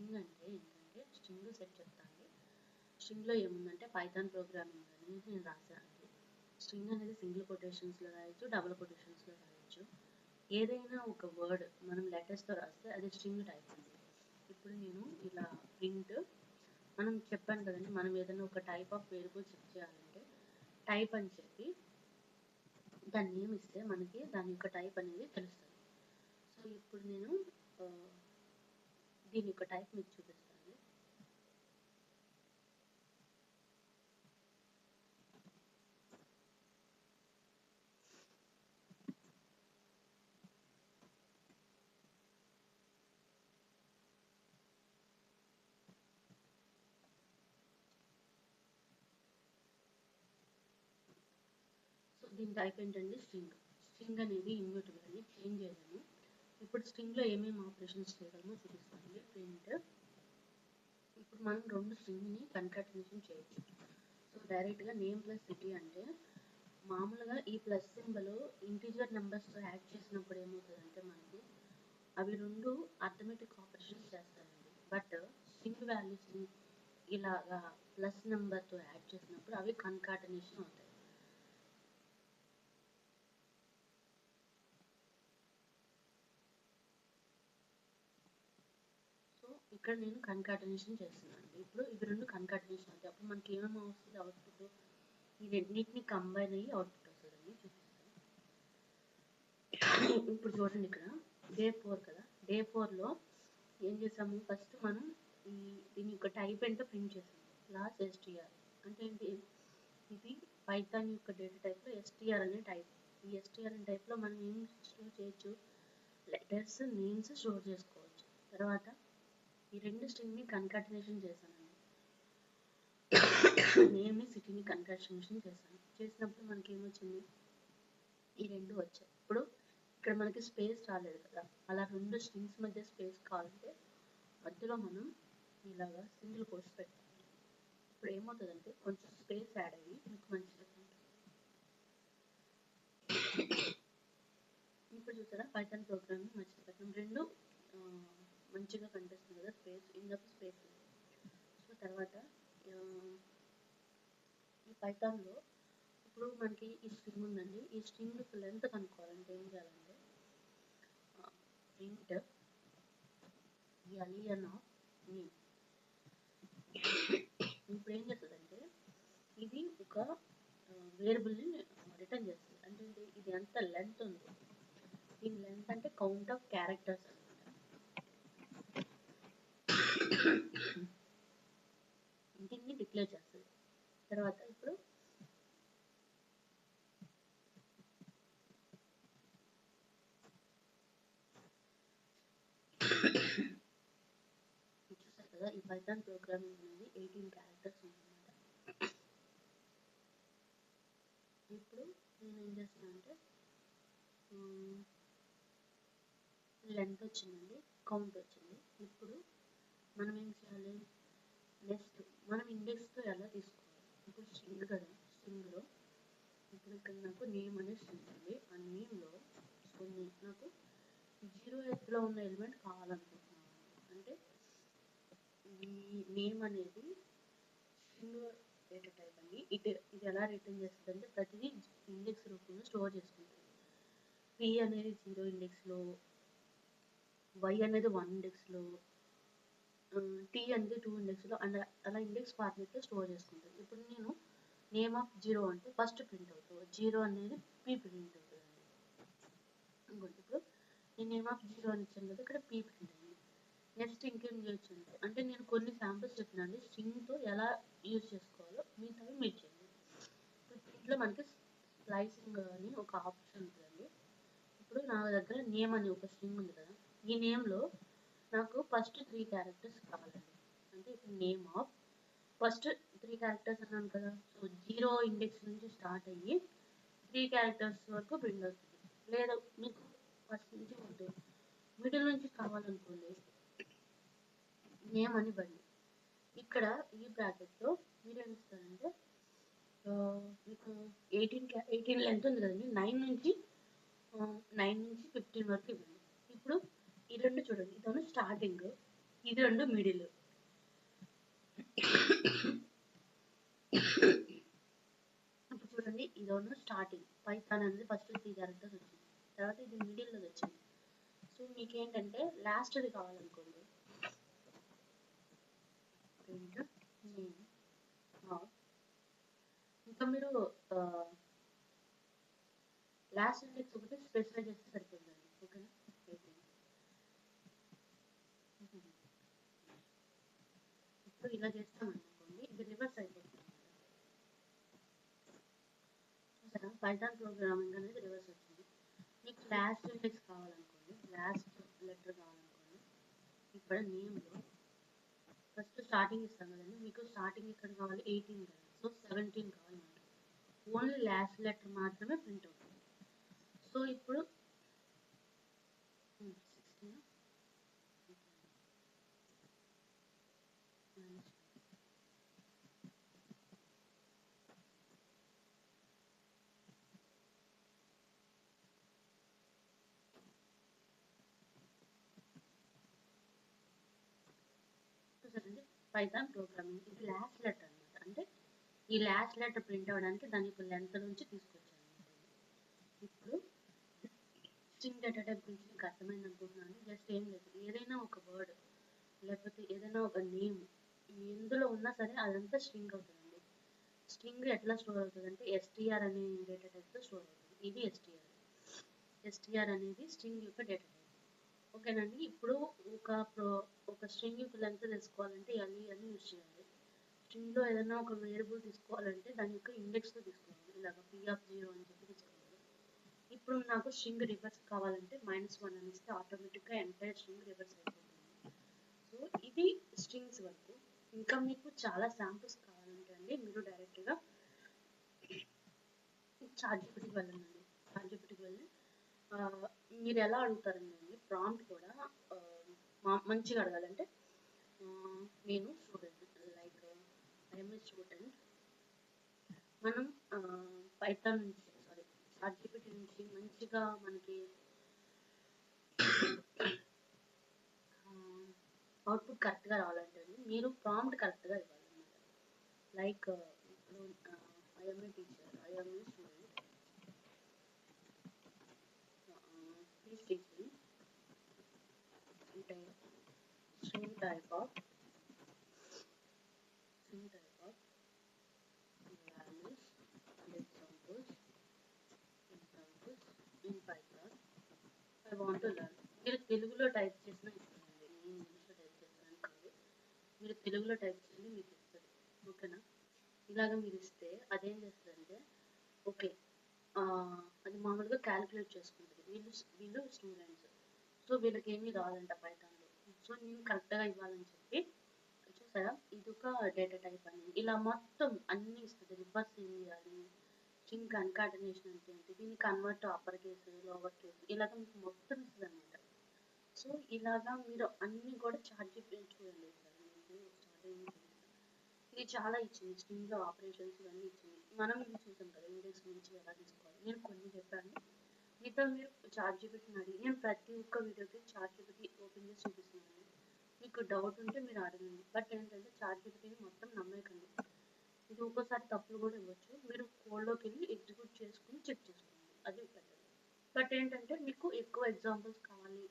String అంటే ఏంటంటే string set చెప్తాను. స్ట్రింగ్లో ఏముందంటే పైథాన్ ప్రోగ్రామింగ్ అనేది నేను రాశాను. స్ట్రింగ్ అనేది సింగిల్ కొటేషన్స్లో రాయొచ్చు, డబుల్ కొటేషన్స్లో రాయొచ్చు. ఏదైనా ఒక వర్డ్ మనం లెటర్స్తో రాస్తే అది స్ట్రింగ్ టైప్ అండి. ఇప్పుడు నేను ఇలా ప్రింట్ మనం చెప్పాను కదండి, మనం ఏదైనా ఒక టైప్ ఆఫ్ వేరియబుల్ చెక్ చేయాలంటే టైప్ అని చెప్పి దాన్ని నేమ్ ఇస్తే మనకి దాని యొక్క టైప్ అనేది తెలుస్తుంది. సో ఇప్పుడు నేను దీని యొక్క టైప్ మీకు చూపిస్తాను. సో దీని టైప్ ఏంటంటే స్ట్రింగ్. స్ట్రింగ్ అనేది ఇమ్యూటబుల్ అని చేంజ్ చేయలేము. ఇప్పుడు స్ట్రింగ్లో ఏమేమి ఆపరేషన్స్ చేయగలమో చూపిస్తాను. ప్రింట్, ఇప్పుడు మనం రెండు స్ట్రింగ్ని కన్కాటినేషన్ చేయొచ్చు. సో డైరెక్ట్గా నేమ్ ప్లస్ సిటీ అంటే మామూలుగా ఈ ప్లస్ సింబల్ ఇంటీజర్ నెంబర్స్తో యాడ్ చేసినప్పుడు ఏమవుతుందంటే మనకి అవి రెండు అర్థమెటిక్ ఆపరేషన్స్ చేస్తారండి. బట్ స్ట్రింగ్ వాల్యూస్ని ఇలాగా ప్లస్ నెంబర్తో యాడ్ చేసినప్పుడు అవి కన్కాటినేషన్ అవుతాయి. సో ఇక్కడ నేను కన్కాటినేషన్ చేస్తున్నాను. ఇప్పుడు ఇవి రెండు కన్కాటినేషన్ అవుతాయి. అప్పుడు మనకి ఏమేమి వస్తుంది అవుట్పుట్, ఈ రెండింటిని కంబైన్ అయ్యి అవుట్పుట్ వస్తుందని చూపిస్తాను. ఇప్పుడు చూడండి, ఇక్కడ డే 4 కదా, డే 4లో ఏం చేసాము, ఫస్ట్ మనం దీని యొక్క టైప్ ఏంటో ప్రింట్ చేసాము. క్లాస్ ఎస్టీఆర్ అంటే ఏంటి, ఇది పైథాన్ యొక్క డేటా టైప్లో ఎస్టీఆర్ అనే టైప్. ఈ ఎస్టీఆర్ అనే టైప్లో మనం ఏం స్టోర్ చేయొచ్చు, లెటర్స్, నేమ్స్ స్టోర్ చేసుకోవచ్చు. తర్వాత ఈ రెండు స్ట్రింగ్ని కన్కాటినేషన్ చేశానండి. నేమ్ని సిటీని కన్కాటినేషన్ చేసినప్పుడు మనకి ఏమొచ్చింది, ఈ రెండు వచ్చాయి. ఇప్పుడు ఇక్కడ మనకి స్పేస్ రాలేదు కదా, అలా రెండు స్ట్రింగ్స్ మధ్య స్పేస్ కావాలంటే మధ్యలో మనం ఇలాగా సింగిల్ కోట్స్ పెట్టాలి. ఇప్పుడు ఏమవుతుందంటే కొంచెం స్పేస్ యాడ్ అయ్యి మీకు మంచిగా ఉంటుంది. ఇప్పుడు చూసారా పైథాన్ ప్రోగ్రామింగ్ మంచిగా పెట్టాం, రెండు మంచిగా కనిపిస్తుంది కదా, స్పేస్ ఇందుకు స్పేస్. సో తర్వాత ఈ పైథాన్లో ఇప్పుడు మనకి ఈ స్ట్రింగ్ ఉందండి, ఈ స్ట్రింగ్ లెంత్ కనుక్కోవాలంటే ఏం చేయాలంటే ప్రింట్ ఎల్ఎన్ ఆఫ్ నేమ్. ఇప్పుడు ఏం చేస్తుందంటే ఇది ఒక వేరియబుల్ని రిటర్న్ చేస్తుంది. అంటే ఇది ఎంత లెంత్ ఉంది, దీని లెంత్ అంటే కౌంట్ ఆఫ్ క్యారెక్టర్స్ అనమాట. దీన్ని డిక్లేర్ చేస్తుంది. తర్వాత ఇప్పుడు చూసారు కదా, ఈ పైథాన్ ప్రోగ్రామింగ్ అనేది 18 క్యారెక్టర్స్ ఉందన్నమాట. ఇప్పుడు నేను ఏం చేస్తున్నానంటే లెంత్ వచ్చిందండి, కౌంట్ వచ్చింది. ఇప్పుడు మనం ఏం చేయాలి, నెక్స్ట్ మనం ఇండెక్స్తో ఎలా తీసుకోవాలి. ఇప్పుడు స్ట్రింగ్ కదా, స్ట్రింగ్లో ఇప్పుడు ఇక్కడ నాకు నేమ్ అనే స్ట్రింగ్ ఉంది. ఆ నేమ్లో నాకు 0th ఉన్న ఎలిమెంట్ కావాలనుకుంటున్నాను. అంటే ఈ నేమ్ అనేది స్ట్రింగ్ డేటా టైప్ అండి. ఇది ఎలా రిటర్న్ చేస్తుంది అంటే ప్రతిదీ ఇండెక్స్ రూపంలో స్టోర్ చేసుకుంటుంది. పి అనేది 0 ఇండెక్స్లో, వై అనేది 1 ఇండెక్స్లో, టీ అనేది 2 ఇండెక్స్లో, అండ్ అలా ఇండెక్స్ ఫార్మేట్లో స్టోర్ చేసుకుంటుంది. ఇప్పుడు నేను నేమ్ ఆఫ్ 0 అంటే ఫస్ట్ ప్రింట్ అవుతుంది, 0 అనేది పీ ప్రింట్ అవుతుంది. ఇంకోటి ఇప్పుడు నేను నేమ్ ఆఫ్ 0 అని ఇచ్చాను కదా, ఇక్కడ పీ ప్రింట్ అయింది. నెక్స్ట్ ఇంకేం చేయొచ్చు అంటే నేను కొన్ని శాంపుల్స్ చెప్పినాను స్ట్రింగ్తో ఎలా యూజ్ చేసుకోవాలో, మిగతావి మీరు చేయండి. ఇప్పుడు దీంట్లో మనకి స్ప్లైసింగ్ అని ఒక ఆప్షన్ ఉంటుందండి. ఇప్పుడు నా దగ్గర నేమ్ అని ఒక స్ట్రింగ్ ఉంది కదా, ఈ నేమ్లో నాకు ఫస్ట్ 3 క్యారెక్టర్స్ కావాలండి. అంటే ఇప్పుడు నేమ్ ఆఫ్ ఫస్ట్ 3 క్యారెక్టర్స్ అన్నాను కదా, సో 0 ఇండెక్స్ నుంచి స్టార్ట్ అయ్యి 3 క్యారెక్టర్స్ వరకు ప్రింట్ అవుతుంది. లేదా మీకు ఫస్ట్ నుంచి వద్దు, మిడిల్ నుంచి కావాలనుకోండి, నేమ్ అని బండి. ఇక్కడ ఈ బ్రాకెట్లో మీరు ఏమి ఇస్తారంటే మీకు 18 లెంత్ ఉంది కదండి, 9 నుంచి 15 వరకు ఇవ్వండి. ఇప్పుడు ఈ రెండు చూడండి, ఇతను స్టార్టింగ్, ఇది రెండు మిడిల్. ఇప్పుడు చూడండి, ఇదోను స్టార్టింగ్. పైథాన్ అనేది ఫస్ట్ 3 క్యారెక్టర్స్ వచ్చింది, తర్వాత ఇది మిడిల్లో వచ్చింది. సో మీకు ఏంటంటే లాస్ట్ది కావాలనుకోండి, ప్రింట్ నేమ్. ఇంకా మీరు లాస్ట్ ఇండెక్స్ ఒకటి స్పెసిఫై చేస్తే సరిపోతుందండి. ఓకేనా? ఇప్పుడు ఇలా చేస్తామనుకోండి, ఇది రివర్స్ అయిపోతుంది. చూసారా, పైథాన్ ప్రోగ్రామింగ్ అనేది రివర్స్ వచ్చింది. మీకు లాస్ట్ ఇండెక్స్ కావాలనుకోండి, లాస్ట్ లెటర్ కావాలనుకోండి, ఇక్కడ నేమ్లో ఫస్ట్ స్టార్టింగ్ ఇస్తాం కదండి, మీకు స్టార్టింగ్ ఎక్కడ కావాలి, 18 కదా, సో 17 కావాలన్నమాట. ఓన్లీ లాస్ట్ లెటర్ మాత్రమే ప్రింట్ అవుతుంది. సో ఇప్పుడు 16 చూసారండి, పైథాన్ ప్రోగ్రామింగ్ ఇది లాస్ట్ లెటర్ అనమాట. అంటే ఈ లాస్ట్ లెటర్ ప్రింట్ అవ్వడానికి దాని యొక్క లెంత్ నుంచి తీసుకొచ్చాను. ఇప్పుడు స్ట్రింగ్ డేటా టైప్ గురించి మీకు అర్థమైంది అనుకుంటున్నాను. జస్ట్ ఏం లేదు, ఏదైనా ఒక వర్డ్ లేకపోతే ఏదైనా ఒక నేమ్ ఎందులో ఉన్నా సరే అదంతా స్ట్రింగ్ అవుతుందండి. స్ట్రింగ్ ఎట్లా స్టోర్ అవుతుంది అంటే ఎస్టీఆర్ అనే డేటా టైప్తో స్టోర్ అవుతుంది. ఇది ఎస్టీఆర్ అనేది స్ట్రింగ్ యొక్క డేటా టైప్. ఓకేనండి. ఇప్పుడు ఒక స్ట్రింగ్ యొక్క లెంత్ తెలుసుకోవాలంటే అని యూజ్ చేయాలి. స్ట్రింగ్లో ఏదైనా ఒక వేరియబుల్ తీసుకోవాలంటే దాని యొక్క ఇండెక్స్తో తీసుకోవాలి. ఇలాగ p0 అని చెప్పి తీసుకోవాలి. ఇప్పుడు నాకు స్ట్రింగ్ రివర్స్ కావాలంటే -1 అని ఇస్తే ఆటోమేటిక్గా ఎంటైర్ స్ట్రింగ్ రివర్స్ అయిపోతుంది. సో ఇది స్ట్రింగ్స్ వరకు. ఇంకా మీకు చాలా శాంపుల్స్ కావాలంటే అండి మీరు డైరెక్ట్గా చాట్‌జిపిటికి వెళ్ళండి. చాట్‌జిపిటికి వెళ్ళి మీరు ఎలా అడుగుతారండి, ప్రాంప్ట్ కూడా మంచిగా అడగాలంటే నేను student, like I'm a student. మనం పైథాన్ నుంచి చాట్‌జిపిటి నుంచి మంచిగా మనకి అవుట్పుట్ కరెక్ట్గా రావాలంటే మీరు ప్రాంప్ట్ కరెక్ట్గా ఇవ్వాలన్నమాట. లైక్ ఇప్పుడు I'm a teacher, I'm a student, please teach me string type of values and examples in Python. I want to learn. మీరు తెలుగులో టైప్ చేసిన ఇస్తుందండి, నేను ఇంగ్లీష్లో టైప్ చేస్తాను కాదు. మీరు తెలుగులో టైప్ చేయండి, మీకు ఇస్తుంది. ఓకేనా? ఇలాగ మీరు ఇస్తే అదేం చేస్తుందంటే ఓకే అది మామూలుగా క్యాలిక్యులేట్ చేసుకుంటుంది. వీళ్ళు స్టూడెంట్స్, సో వీళ్ళకి ఏమీ రాదంట పైథాన్లో. సో నేను కరెక్ట్గా ఇవ్వాలని చెప్పి చూసారా, ఇది ఒక డేటా టైప్ అనేది ఇలా మొత్తం అన్నీ ఇస్తుంది. రివర్స్ ఏం చేయాలి, స్ట్రింగ్ కన్కాటనేషన్ అంటే ఏంటి, దీన్ని convert upper case lower case ఇలాగ మీకు మొత్తం ఇస్తుంది అనమాట. సో ఇలాగా మీరు అన్నీ కూడా చాట్‌జిపిటి చూడండి. ఇది చాలా ఇచ్చింది, స్ట్రింగ్లో ఆపరేషన్స్ ఇవన్నీ ఇచ్చింది. మనం ఇది చూసాం కదా, ఇండెక్స్ నుంచి ఎలా తీసుకోవాలి. నేను కొన్ని చెప్పాను, మీతో మీరు చాట్‌జిపిటిని అడిగి, నేను ప్రతి ఒక్క వీడియోకి చాట్‌జిపిటి ఓపెన్ చేసి చూపిస్తున్నాను. మీకు డౌట్ ఉంటే మీరు అడగండి. బట్ ఏంటంటే చాట్‌జిపిటిని మొత్తం నమ్మకండి, ఇది ఒక్కోసారి తప్పులు కూడా ఇవ్వచ్చు. మీరు కోడ్లోకి వెళ్ళి ఎగ్జిక్యూట్ చేసుకుని చెక్ చేసుకోండి, అది బెటర్. బట్ ఏంటంటే మీకు ఎక్కువ ఎగ్జాంపుల్స్ కావాలి,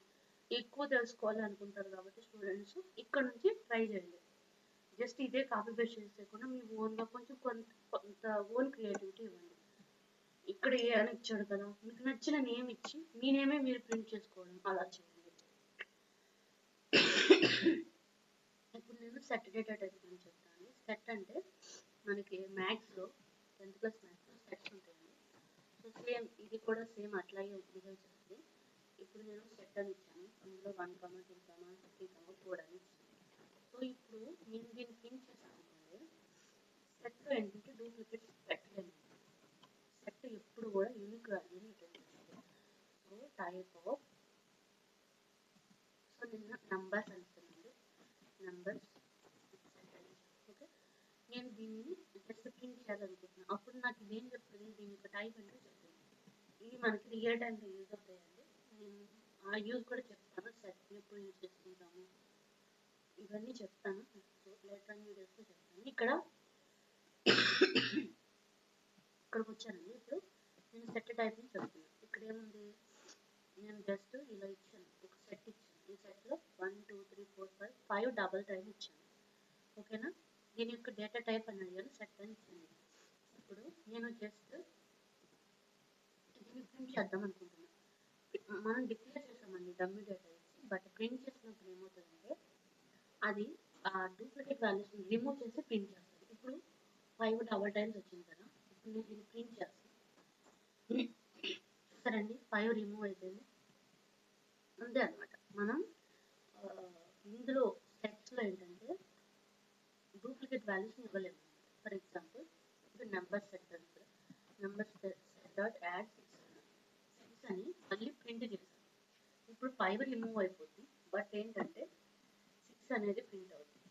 ఎక్కువ తెలుసుకోవాలి అనుకుంటారు కాబట్టి స్టూడెంట్స్ ఇక్కడ నుంచి ట్రై చేయండి. జస్ట్ ఇదే కాపీ పేస్ట్ చేసేయకుండా మీ ఓన్గా కొంత ఓన్ క్రియేటివిటీ ఇవ్వండి. ఇక్కడ ఏ అని ఇచ్చాడు కదా, మీకు నచ్చిన నేమ్ ఇచ్చి మీ నేమే మీరు ప్రింట్ చేసుకోవడం అలా చేయండి. ఇప్పుడు నేను సెట్ డేటా టైప్ గురించి చెప్తాను. సెట్ అంటే మనకి మ్యాథ్స్లో 10th క్లాస్ మ్యాథ్స్లో సెట్స్ ఉంటాయండి. సో సేమ్ ఇది కూడా సేమ్ అట్లాగే బిహేవ్ చేస్తుంది. ఇప్పుడు నేను సెట్ అని ఇచ్చాను, అందులో 1, 2, 3, 4 అని ఇచ్చాను. సో ఇప్పుడు నేను దీన్ని ప్రింట్ చేశాను అనుకోండి, సెట్లో ఏంటంటే డూప్లికేట్స్ పెట్టలేము. సెట్ ఎప్పుడు కూడా యూనిక్ వాల్యూని రిటర్న్ చేస్తుంది. సో టైప్ ఆఫ్, సో నేను నంబర్స్ అనుకున్నాను, నంబర్స్. ఓకే, నేను దీన్ని జస్ట్ ప్రింట్ చేయాలనుకుంటున్నాను. అప్పుడు నాకు ఇదేం చెప్తుంది, దీని యొక్క టైప్ అంటే చెప్తుంది. ఇది మనకి రియల్ టైంలో యూజ్ అవుతాయండి. నేను ఆ యూజ్ కూడా చెప్తాను, సెట్ ఎప్పుడు యూజ్ చేసుకుంటాము. ఇవన్నీ చెప్తాను, లేటర్ ఆన్ వీడియోస్లో చెప్తాను. ఇక్కడికి వచ్చానండి. ఇప్పుడు నేను సెట్ టైప్ని చెప్తున్నాను. ఇక్కడ ఏముంది, నేను జస్ట్ ఇలా ఇచ్చాను, ఒక సెట్ ఇచ్చాను. ఈ సెట్లో 1 2 3 4 5 డబల్ టైం ఇచ్చాను. ఓకేనా, దీని యొక్క డేటా టైప్ అని అడిగాను, సెట్ అని ఇచ్చింది. ఇప్పుడు నేను జస్ట్ దీన్ని ప్రింట్ చేద్దాం అనుకుంటున్నాను. మనం డిక్లేర్ చేసామండి డమ్మీ డేటా ఇచ్చి, బట్ ప్రింట్ చేసినప్పుడు ఏమవుతుందంటే అది ఆ డూప్లికేట్ వాల్యూస్ని రిమూవ్ చేసి ప్రింట్ చేస్తుంది. ఇప్పుడు 5 డబల్ టైమ్స్ వచ్చింది కదా, ఇప్పుడు నేను దీన్ని ప్రింట్ చేస్తాను. చూసారండి, 5 రిమూవ్ అయిపోయింది. అంతే అనమాట. మనం ఇందులో సెట్స్లో ఏంటంటే డూప్లికేట్ వాల్యూస్ని ఇవ్వలేము. ఫర్ ఎగ్జాంపుల్ ఇప్పుడు నెంబర్ సెట్ అంటే నెంబర్ సెట్ డాట్ యాడ్ 6 అని మళ్ళీ ప్రింట్ చేస్తాం. ఇప్పుడు 5 రిమూవ్ అయిపోతుంది, బట్ ఏంటంటే 6 అనేది ప్రింట్ అవుతుంది.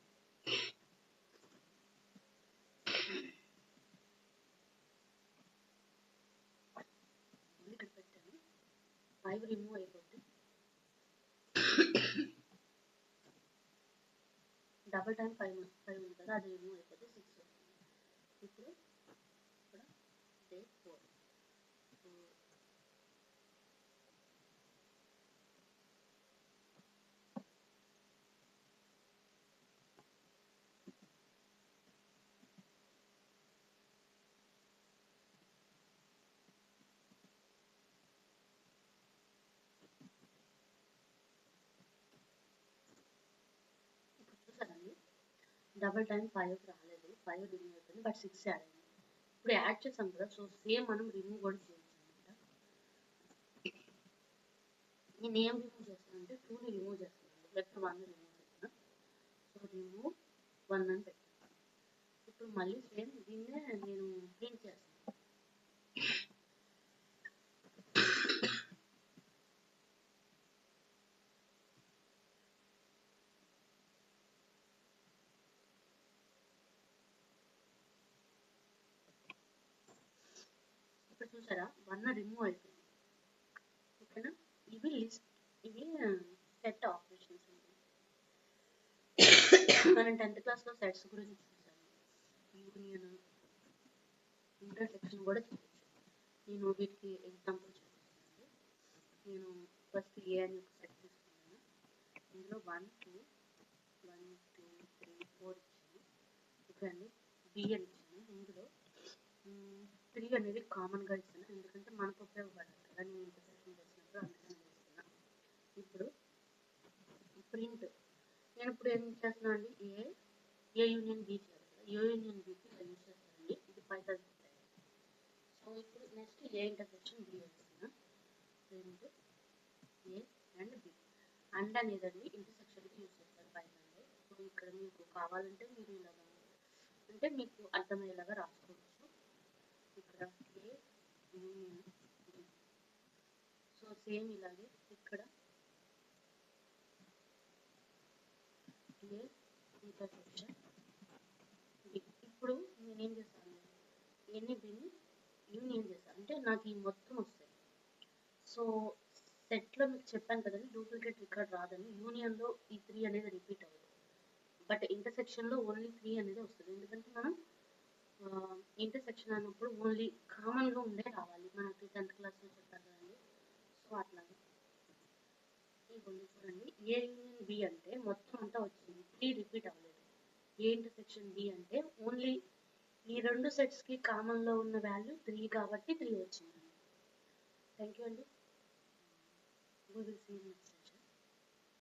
ఇక్కడ పెట్టాను, 5 రిమూవ్ అయిపోతుంది, డబల్ టైం 5 ఉంది కదా, అది రిమూవ్ అయిపోతే 6 వస్తుంది. ఇప్పుడు ఇక్కడ డే 4. చూసారండి, డబల్ టైం 5 రాలేదు, 5 రిమూవ్ అయిపోయింది, బట్ 6 యాడ్ అయింది. ఇప్పుడు యాడ్ చేసాం కదా, సో సేమ్ మనం రిమూవ్ కూడా చేయొచ్చు అనమాట. నేను ఏం రిమూవ్ చేస్తానంటే 2ని రిమూవ్ చేస్తాను, లెఫ్ట్ 1 రిమూవ్ చేస్తాను. సో రిమూవ్ 1 అని పెట్టాను. ఇప్పుడు మళ్ళీ సేమ్ దీన్నే నేను ప్రింట్ చేస్తాను. ఇప్పుడు చూసారా, 1 రిమూవ్ అయిపోయింది. ఓకేనా, ఇవి లిస్ట్, ఇవి సెట్ ఆపరేషన్స్ అండి. మనం 10th క్లాస్లో సెట్స్ గురించి చూసాము, యూనియన్, ఇంటర్సెక్షన్ కూడా చూడొచ్చు. నేను వీటికి ఎగ్జాంపుల్ చూపిస్తాను. నేను ఫస్ట్ ఏ అని ఒక సెట్ తీసుకున్నాను. ఇందులో 1 2 3 4 ఇచ్చాను. ఓకే అండి, బి అని ఇచ్చాను. ఇందులో 3 అనేది కామన్గా ఇస్తాను, ఎందుకంటే మనకు ఉపయోగపడాలి కదా, నేను ఇంటర్సెక్షన్ చేసినప్పుడు అందుకని చేస్తున్నాను. ఇప్పుడు ప్రింట్, నేను ఇప్పుడు ఏం చేస్తున్నాను అండి, ఏ యూనియన్ బి చేయాలి కదా, ఏ యూనియన్ బికి ఇలా యూజ్ చేస్తానండి. ఇది పైథాన్. సో ఇప్పుడు నెక్స్ట్ ఏ ఇంటర్సెక్షన్ బి వేస్తున్నా. Print A and B. And అనేదండి ఇంటర్సెక్షన్కి యూజ్ చేస్తారు పైథాన్లో. సో ఇక్కడ మీకు కావాలంటే మీరు ఇలాగా, అంటే మీకు అర్థమయ్యేలాగా రాసుకోవచ్చు. ఇక్కడ A union B. So same ఇలాగే ఇక్కడ ఏ ఇంటర్సెక్షన్ బి. ఇప్పుడు నేనేం చేస్తాను, ఎన్ని బిని యూనియన్ చేస్తాను, అంటే నాకు ఈ మొత్తం వస్తాయి. సో సెట్లో మీకు చెప్పాను కదండి, డూప్లికేట్ రికార్డ్ రాదని. యూనియన్లో ఈ 3 అనేది రిపీట్ అవ్వదు, బట్ ఇంటర్సెక్షన్లో ఓన్లీ 3 అనేది వస్తుంది, ఎందుకంటే మనం ఇంటర్సెక్షన్ అన్నప్పుడు ఓన్లీ కామన్గా ఉండే రావాలి, మనకి 10th క్లాస్లో చెప్పారు కదండి. సో అట్లాగే ఇవ్వండి, చూడండి, ఏ యూనియన్ బి అంటే మొత్తం అంతా వచ్చింది, 3 రిపీట్ అవ్వలేదు. ఏ ఇంటర్సెక్షన్ బి అంటే ఓన్లీ ఈ 2 సెట్స్కి కామన్లో ఉన్న వాల్యూ 3 కాబట్టి 3 వచ్చింది. థ్యాంక్ యూ అండి. We will see you next time.